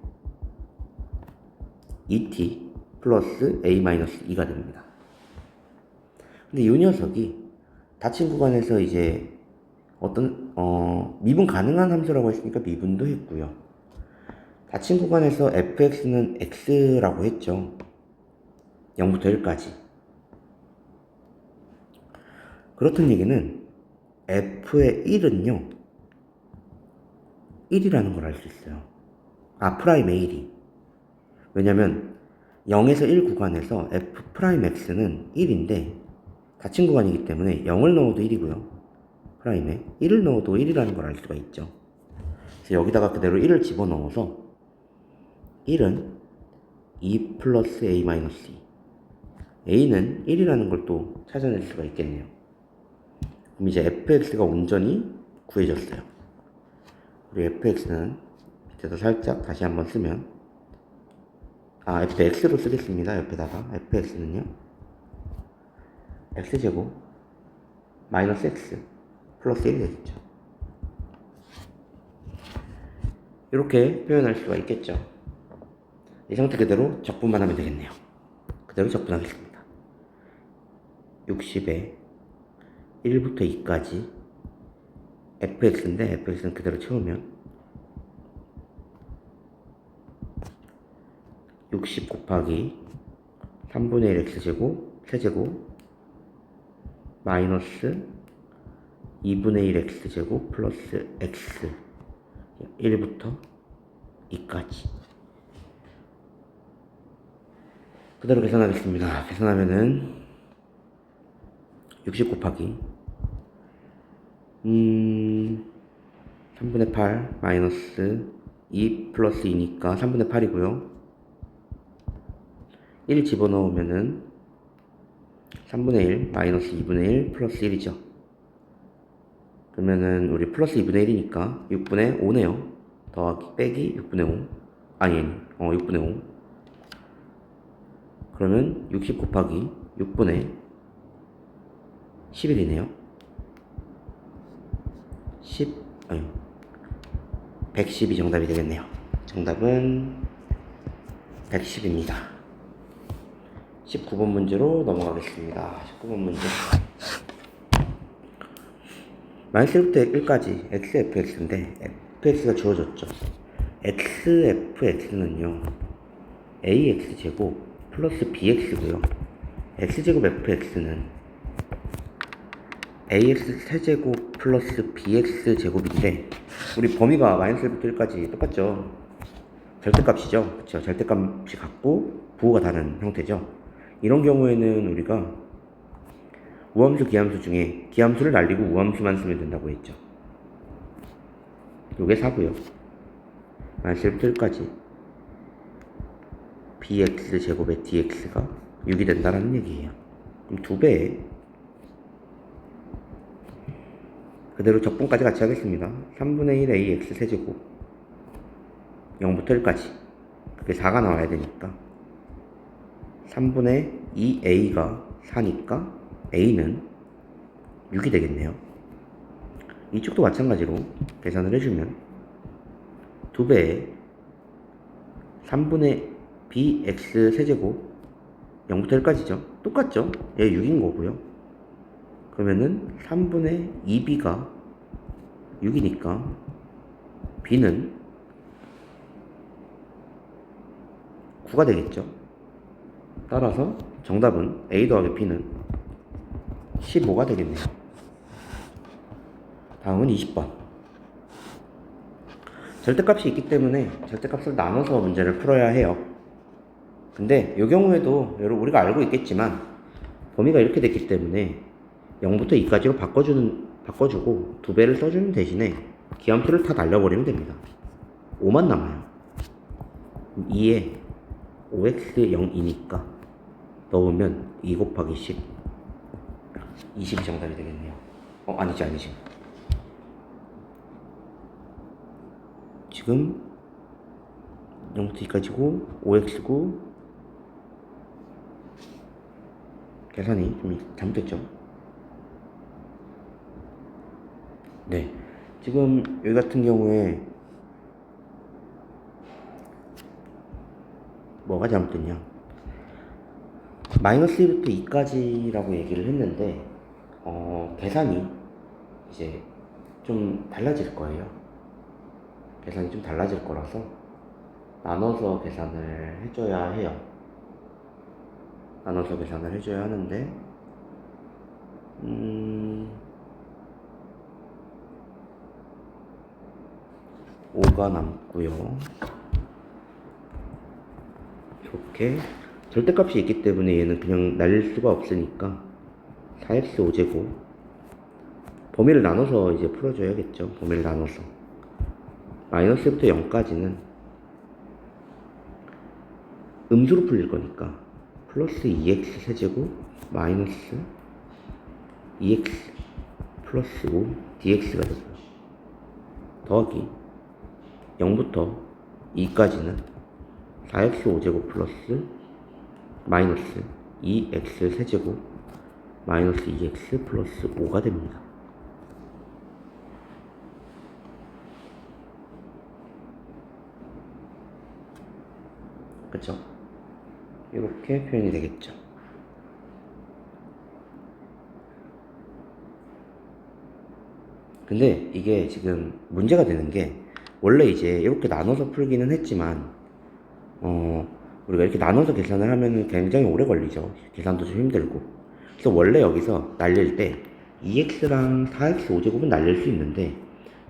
2t 플러스 a-2가 됩니다. 근데 이 녀석이 닫힌 구간에서 이제 미분 가능한 함수라고 했으니까 미분도 했고요. 닫힌 구간에서 fx는 x라고 했죠. 0부터 1까지. 그렇다는 얘기는 f의 1은요 1이라는 걸 알 수 있어요. 프라임의 1이. 왜냐면 0에서 1 구간에서 f'x는 1인데 닫힌 구간이기 때문에 0을 넣어도 1이고요. 프라임에 1을 넣어도 1이라는 걸 알 수가 있죠. 그래서 여기다가 그대로 1을 집어넣어서 1은 2 플러스 a-2. a는 1이라는 걸 또 찾아낼 수가 있겠네요. 그럼 이제 fx가 온전히 구해졌어요. 우리 fx는 밑에서 살짝 다시 한번 쓰면 fx로 쓰겠습니다. 옆에다가 fx는요 x제곱 마이너스 x 플러스 1이 되겠죠. 이렇게 표현할 수가 있겠죠. 이 상태 그대로 적분만 하면 되겠네요. 그대로 적분하겠습니다. 60에 1부터 2까지 fx인데 fx는 그대로 채우면 60 곱하기 3분의 1 x제곱 세제곱 마이너스 2분의 1 x제곱 플러스 x 1부터 2까지 그대로 계산하겠습니다. 계산하면은 60 곱하기 3분의 8 마이너스 2 플러스 2니까 3분의 8이고요 1 집어넣으면은 3분의 1 마이너스 2분의 1 플러스 1이죠. 그러면은 우리 플러스 2분의 1이니까 6분의 5네요. 더하기 빼기 6분의 5 아니 6분의 5 그러면 60 곱하기 6분의 11이네요 110이 정답이 되겠네요. 정답은 110입니다. 19번 문제로 넘어가겠습니다. 19번 문제. 마이너스 1부터 1까지 xfx인데 fx가 주어졌죠. xfx는요 ax제곱 플러스 bx고요 x제곱 fx는 ax 세제곱 플러스 bx 제곱인데 우리 범위가 마이너스 1부터 1까지 똑같죠. 절대값이죠. 그쵸? 절대값이 같고 부호가 다른 형태죠. 이런 경우에는 우리가 우함수, 기함수 중에 기함수를 날리고 우함수만 쓰면 된다고 했죠. 요게 4고요. 마이너스 1부터 1까지 bx 제곱의 dx가 6이 된다는 얘기예요. 그럼 2배에 그대로 적분까지 같이 하겠습니다. 3분의 1 ax 세제곱 0부터 1까지 그게 4가 나와야 되니까 3분의 2a가 4니까 a는 6이 되겠네요. 이쪽도 마찬가지로 계산을 해주면 2배에 3분의 bx 세제곱 0부터 1까지죠. 똑같죠? 얘 6인 거고요. 그러면은 3분의 2b가 6이니까 b는 9가 되겠죠. 따라서 정답은 a 더하기 b는 15가 되겠네요. 다음은 20번. 절대값이 있기 때문에 절대값을 나눠서 문제를 풀어야 해요. 근데 이 경우에도 여러분 우리가 알고 있겠지만 범위가 이렇게 됐기 때문에 0부터 2까지로 바꿔주고 2배를 써주는 대신에 기함수를 다 날려버리면 됩니다. 5만 남아요. 2에 5x0이니까 넣으면 2 곱하기 10 20이 정답이 되겠네요. 아니지. 지금 0부터 2까지고 5x고 계산이 좀 잘못됐죠. 네, 지금 여기 같은 경우에 뭐가 잘못됐냐, 마이너스 1부터 2까지라고 얘기를 했는데 계산이 이제 좀 달라질 거예요. 계산이 좀 달라질 거라서 나눠서 계산을 해줘야 해요. 나눠서 계산을 해줘야 하는데 5가 남고요. 이렇게 절대값이 있기 때문에 얘는 그냥 날릴 수가 없으니까 4x 5제곱 범위를 나눠서 이제 풀어줘야겠죠. 범위를 나눠서 마이너스 1부터 0까지는 음수로 풀릴 거니까 플러스 2x 세제곱 마이너스 2x 플러스 5 dx가 되고요. 더하기 0부터 2까지는 4x 5제곱 플러스 마이너스 2x 세제곱 마이너스 2x 플러스 5가 됩니다. 그쵸? 이렇게 표현이 되겠죠. 근데 이게 지금 문제가 되는 게 원래 이제 이렇게 나눠서 풀기는 했지만 우리가 이렇게 나눠서 계산을 하면 굉장히 오래 걸리죠. 계산도 좀 힘들고. 그래서 원래 여기서 날릴 때 2x랑 4x 5제곱은 날릴 수 있는데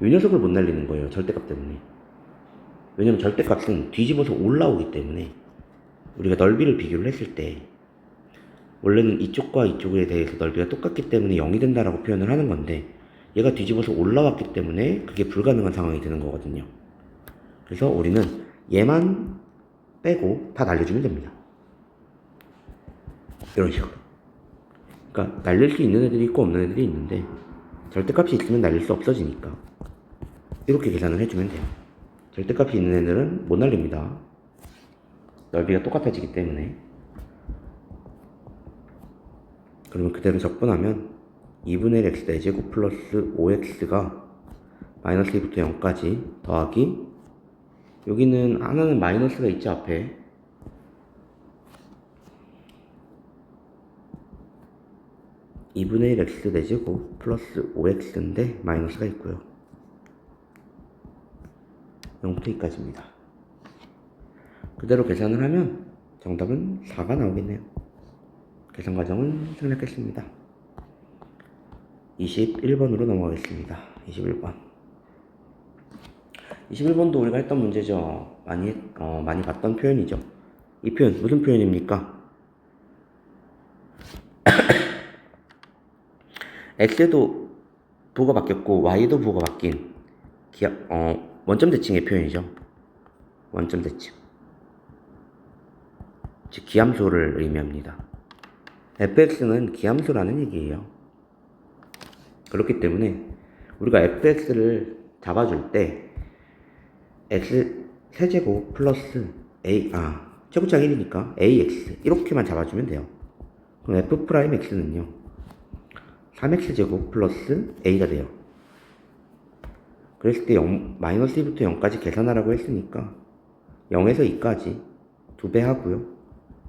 이 녀석을 못 날리는 거예요. 절대값 때문에. 왜냐면 절대값은 뒤집어서 올라오기 때문에 우리가 넓이를 비교를 했을 때 원래는 이쪽과 이쪽에 대해서 넓이가 똑같기 때문에 0이 된다라고 표현을 하는 건데 얘가 뒤집어서 올라왔기 때문에 그게 불가능한 상황이 되는 거거든요. 그래서 우리는 얘만 빼고 다 날려주면 됩니다. 이런 식으로. 그러니까 날릴 수 있는 애들이 있고 없는 애들이 있는데 절대값이 있으면 날릴 수 없어지니까 이렇게 계산을 해주면 돼요. 절대값이 있는 애들은 못 날립니다. 넓이가 똑같아지기 때문에. 그러면 그대로 적분하면 2분의 1 x 4제곱 플러스 5x가 마이너스 2부터 0까지 더하기 여기는 하나는 마이너스가 있죠 앞에. (2분의 1 x 4제곱) 플러스 5x인데 마이너스가 있고요. 0부터 2까지입니다. 그대로 계산을 하면 정답은 4가 나오겠네요. 계산 과정은 생략했습니다. 21번으로 넘어가겠습니다. 21번. 21번도 우리가 했던 문제죠. 많이 봤던 표현이죠. 이 표현 무슨 표현입니까? x도 부호가 바뀌었고 y도 부호가 바뀐 원점 대칭의 표현이죠. 원점 대칭. 즉 기함수를 의미합니다. fx는 기함수라는 얘기예요. 그렇기 때문에 우리가 fx를 잡아줄 때 x 세제곱 플러스 최고차가 1이니까 ax 이렇게만 잡아주면 돼요. 그럼 f'x는요 3x제곱 플러스 a가 돼요. 그랬을 때 마이너스 2부터 0까지 계산하라고 했으니까 0에서 2까지 2배 하고요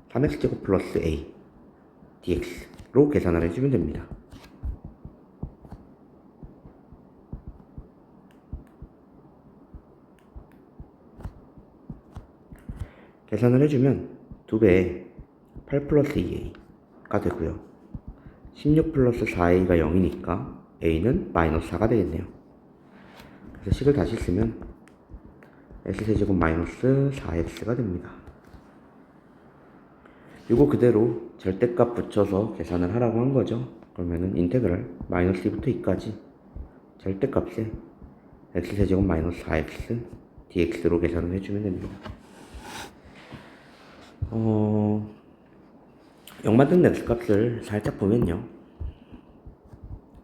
3x제곱 플러스 a dx로 계산을 해주면 됩니다. 계산을 해주면 2배에 8 플러스 2a가 되고요 16 플러스 4a가 0이니까 a는 마이너스 4가 되겠네요. 그래서 식을 다시 쓰면 x세제곱 마이너스 4x가 됩니다. 이거 그대로 절대값 붙여서 계산을 하라고 한 거죠. 그러면은 인테그랄 마이너스 2부터 2까지 절대값에 x세제곱 마이너스 4x dx로 계산을 해주면 됩니다. 0 만든 x값을 살짝 보면요.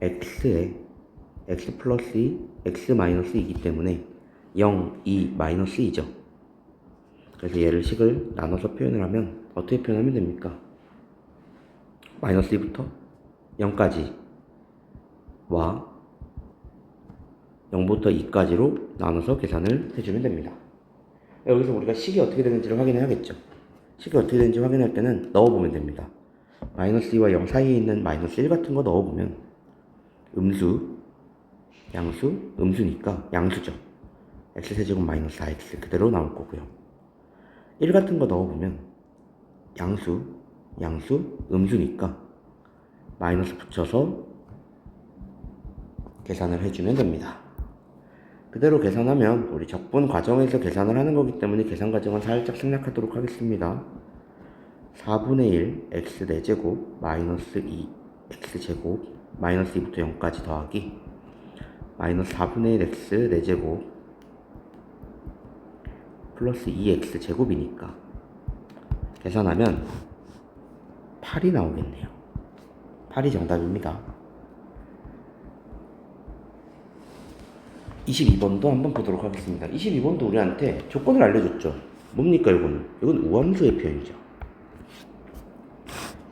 x에 x 플러스 2, x 마이너스 2이기 때문에 0, 2, 마이너스 2죠. 그래서 얘를 식을 나눠서 표현을 하면 어떻게 표현하면 됩니까? 마이너스 2부터 0까지 와 0부터 2까지로 나눠서 계산을 해주면 됩니다. 여기서 우리가 식이 어떻게 되는지를 확인해야겠죠. 식이 어떻게 되는지 확인할 때는 넣어보면 됩니다. 마이너스 2와 0 사이에 있는 마이너스 1 같은 거 넣어보면 음수, 양수, 음수니까 양수죠. x세제곱 마이너스 4x 그대로 나올 거고요. 1 같은 거 넣어보면 양수, 음수니까 마이너스 붙여서 계산을 해주면 됩니다. 그대로 계산하면 우리 적분 과정에서 계산을 하는 거기 때문에 계산 과정은 살짝 생략하도록 하겠습니다. 4분의 1 x 4제곱 마이너스 2 x제곱 마이너스 2부터 0까지 더하기 마이너스 4분의 1 x 4제곱 플러스 2x 제곱이니까 계산하면 8이 나오겠네요. 8이 정답입니다. 22번도 한번 보도록 하겠습니다. 22번도 우리한테 조건을 알려줬죠. 뭡니까 이거는? 이건 우함수의 표현이죠.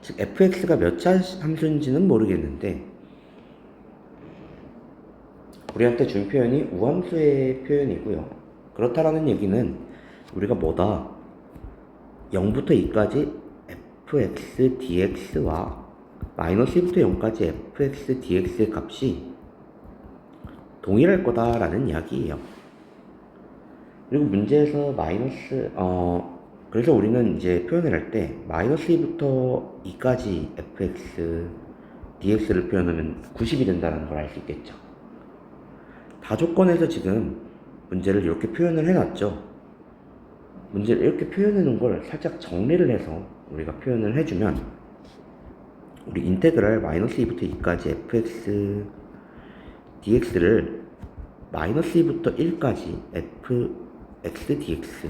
즉 fx가 몇 차 함수인지는 모르겠는데 우리한테 준 표현이 우함수의 표현이고요. 그렇다라는 얘기는 우리가 뭐다? 0부터 2까지 fx dx와 마이너스 2부터 0까지 fx dx의 값이 동일할 거다라는 이야기예요. 그리고 문제에서 그래서 우리는 이제 표현을 할 때 마이너스 2부터 2까지 fx dx를 표현하면 90이 된다는 걸 알 수 있겠죠. 다조건에서 지금 문제를 이렇게 표현을 해놨죠. 문제를 이렇게 표현해 놓은 걸 살짝 정리를 해서 우리가 표현을 해주면, 우리 인테그랄 마이너스 2부터 2까지 fx dx를 마이너스 2부터 1까지 fx dx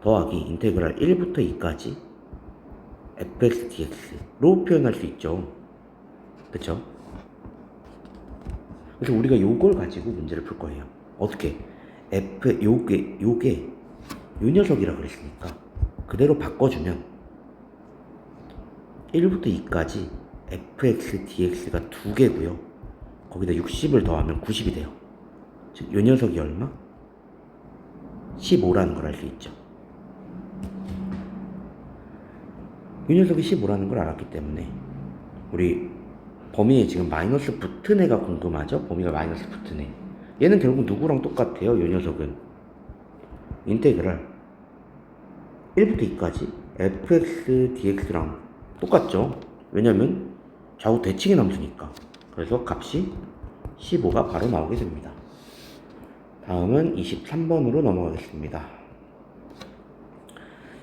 더하기 인테그랄 1부터 2까지 fx dx로 표현할 수 있죠. 그쵸? 그래서 우리가 요걸 가지고 문제를 풀 거예요. 어떻게? 요게 요 녀석이라 그랬으니까 그대로 바꿔주면 1부터 2까지 fx dx가 2개고요. 거기다 60을 더하면 90이 돼요. 즉, 요 녀석이 얼마? 15라는 걸 알 수 있죠. 이 녀석이 15라는 걸 알았기 때문에 우리 범위에 지금 마이너스 붙은 애가 궁금하죠? 범위가 마이너스 붙은 애. 얘는 결국 누구랑 똑같아요? 이 녀석은 인테그랄 1부터 2까지 fx dx랑 똑같죠? 왜냐면 좌우 대칭의 함수니까. 그래서 값이 15가 바로 나오게 됩니다. 다음은 23번으로 넘어가겠습니다.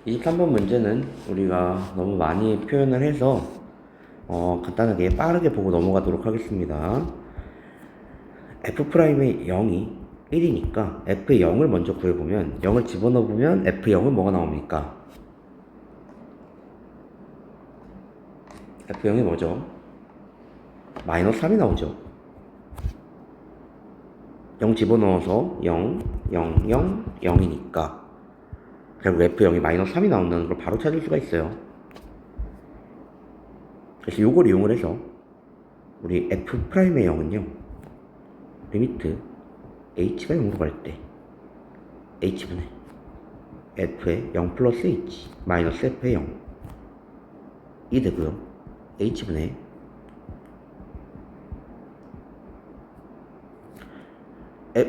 23번 문제는 우리가 너무 많이 표현을 해서 간단하게 빠르게 보고 넘어가도록 하겠습니다. f'의 0이 1이니까 f의 0을 먼저 구해보면, 0을 집어넣어보면 f의 0은 뭐가 나옵니까? f 0이 뭐죠? 마이너스 3이 나오죠. 0 집어넣어서 0, 0, 0, 0이니까 결국 f0이 마이너스 3이 나온다는 걸 바로 찾을 수가 있어요. 그래서 요걸 이용을 해서 우리 f'의 0은요, 리미트 h가 0으로 갈 때 h분의 f의 0 플러스 h 마이너스 f의 0이 되고요. h분의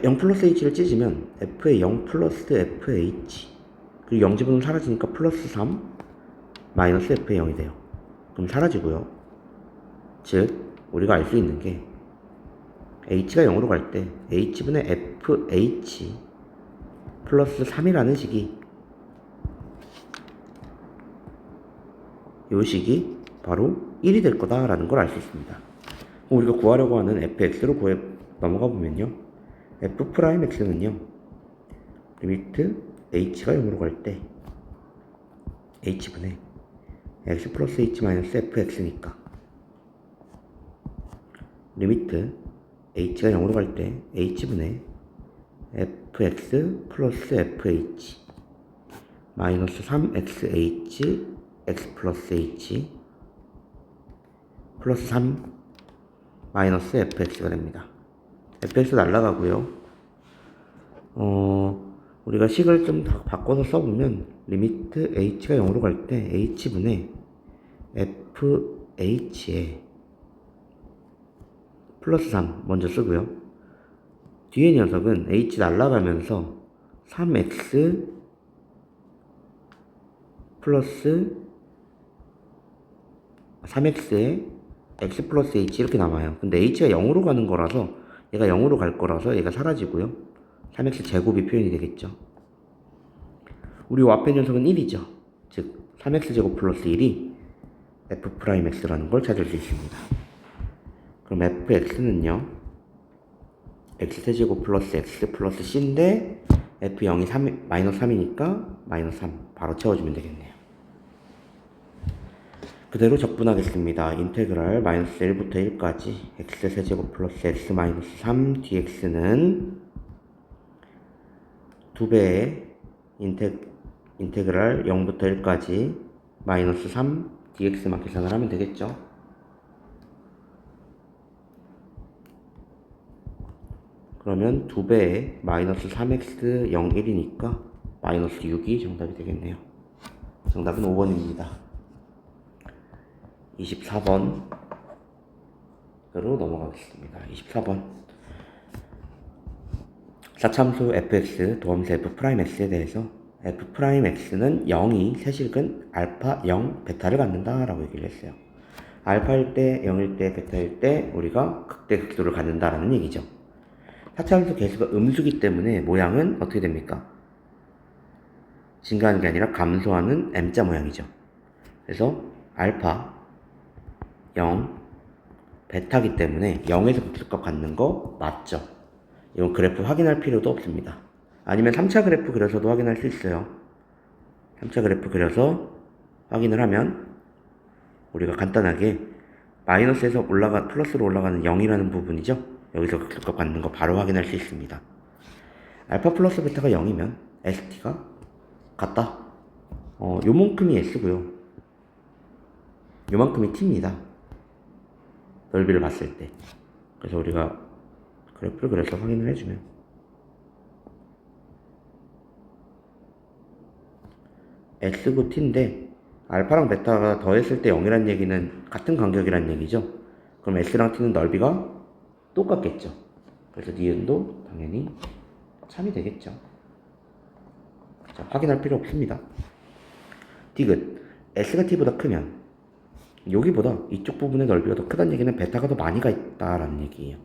(0) 플러스 h를 찢으면 f의 0 플러스 fh, 그리고 0 집어넣으면 사라지니까 플러스 3 마이너스 f의 0이 돼요. 그럼 사라지고요. 즉 우리가 알 수 있는 게 h가 0으로 갈 때 h분의 fh 플러스 3이라는 식이, 요 식이 바로 1이 될 거다라는 걸 알 수 있습니다. 우리가 구하려고 하는 fx로 넘어가 보면요, f'x는요, 리미트 h가 0으로 갈 때 h분의 x 플러스 h 마이너스 fx니까 리미트 h가 0으로 갈 때 h분의 fx 플러스 fh 마이너스 3xh x 플러스 h 플러스 3 마이너스 fx가 됩니다. fx 날라가고요. 우리가 식을 좀 바꿔서 써보면 리미트 h가 0으로 갈 때 h분의 fh에 플러스 3 먼저 쓰고요. 뒤에 녀석은 h 날라가면서 3x 플러스 3x에 x 플러스 h 이렇게 남아요. 근데 h가 0으로 가는 거라서, 얘가 0으로 갈 거라서 얘가 사라지고요. 3x 제곱이 표현이 되겠죠. 우리 앞에 녀석은 1이죠. 즉 3x 제곱 플러스 1이 f'x라는 걸 찾을 수 있습니다. 그럼 fx는요, x세제곱 플러스 x 플러스 c인데 f0이 마이너스 3이니까 마이너스 3 바로 채워주면 되겠네요. 그대로 적분하겠습니다. 인테그랄 마이너스 1부터 1까지 x세제곱 플러스 x 마이너스 3 dx는 2배의 인테그랄 0부터 1까지 마이너스 3 dx만 계산을 하면 되겠죠. 그러면 2배의 마이너스 3x 0 1이니까 마이너스 6이 정답이 되겠네요. 정답은 5번입니다. 24번으로 넘어가겠습니다. 24번. 사참수 fx 도함수 f'x에 대해서 f 프라임 x는 0이 세실근 알파 0 베타를 갖는다 라고 얘기를 했어요. 알파일 때 0일 때 베타일 때 우리가 극대 극소를 갖는다라는 얘기죠. 4차함수 개수가 음수기 때문에 모양은 어떻게 됩니까? 증가하는 게 아니라 감소하는 M자 모양이죠. 그래서 알파 0 베타기 때문에 0에서 극소값 갖는 거 맞죠? 이건 그래프 확인할 필요도 없습니다. 아니면 3차 그래프 그려서도 확인할 수 있어요. 3차 그래프 그려서 확인을 하면 우리가 간단하게 마이너스에서 플러스로 올라가는 0이라는 부분이죠. 여기서 극소값 갖는 거 바로 확인할 수 있습니다. 알파 플러스 베타가 0이면 ST가 같다. 요만큼이 S고요. 요만큼이 T입니다. 넓이를 봤을 때. 그래서 우리가 그래프를 그려서 확인을 해주면 X고 T인데 알파랑 베타가 더했을 때 0이라는 얘기는 같은 간격이라는 얘기죠. 그럼 S랑 T는 넓이가 똑같겠죠. 그래서 니은도 당연히 참이 되겠죠. 자, 확인할 필요 없습니다. 디귿 S가 T보다 크면 여기보다 이쪽 부분의 넓이가 더 크다는 얘기는 베타가 더 많이 가 있다라는 얘기예요.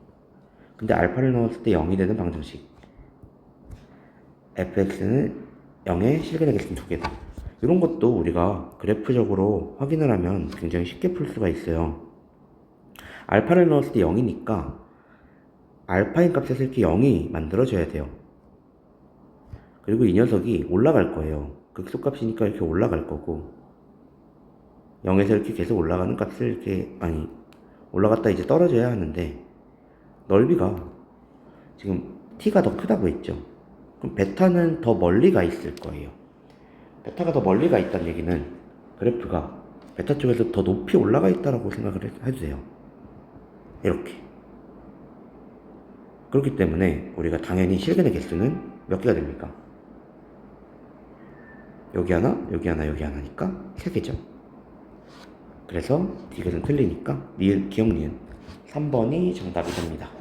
근데 알파를 넣었을 때 0이 되는 방정식 fx는 0의 실근의 개수는 2개다. 이런 것도 우리가 그래프적으로 확인을 하면 굉장히 쉽게 풀 수가 있어요. 알파를 넣었을 때 0이니까 알파인 값에서 이렇게 0이 만들어져야 돼요. 그리고 이 녀석이 올라갈 거예요. 극소값이니까 이렇게 올라갈 거고 0에서 이렇게 계속 올라가는 값을 이렇게 올라갔다 이제 떨어져야 하는데 넓이가 지금 t가 더 크다고 했죠. 그럼 베타는 더 멀리 가 있을 거예요. 베타가 더 멀리 가 있다는 얘기는 그래프가 베타 쪽에서 더 높이 올라가 있다라고 생각을 해주세요. 이렇게. 그렇기 때문에 우리가 당연히 실근의 개수는 몇 개가 됩니까? 여기 하나, 여기 하나, 여기 하나니까 3개죠. 그래서 디귿은 틀리니까 기억 니은 3번이 정답이 됩니다.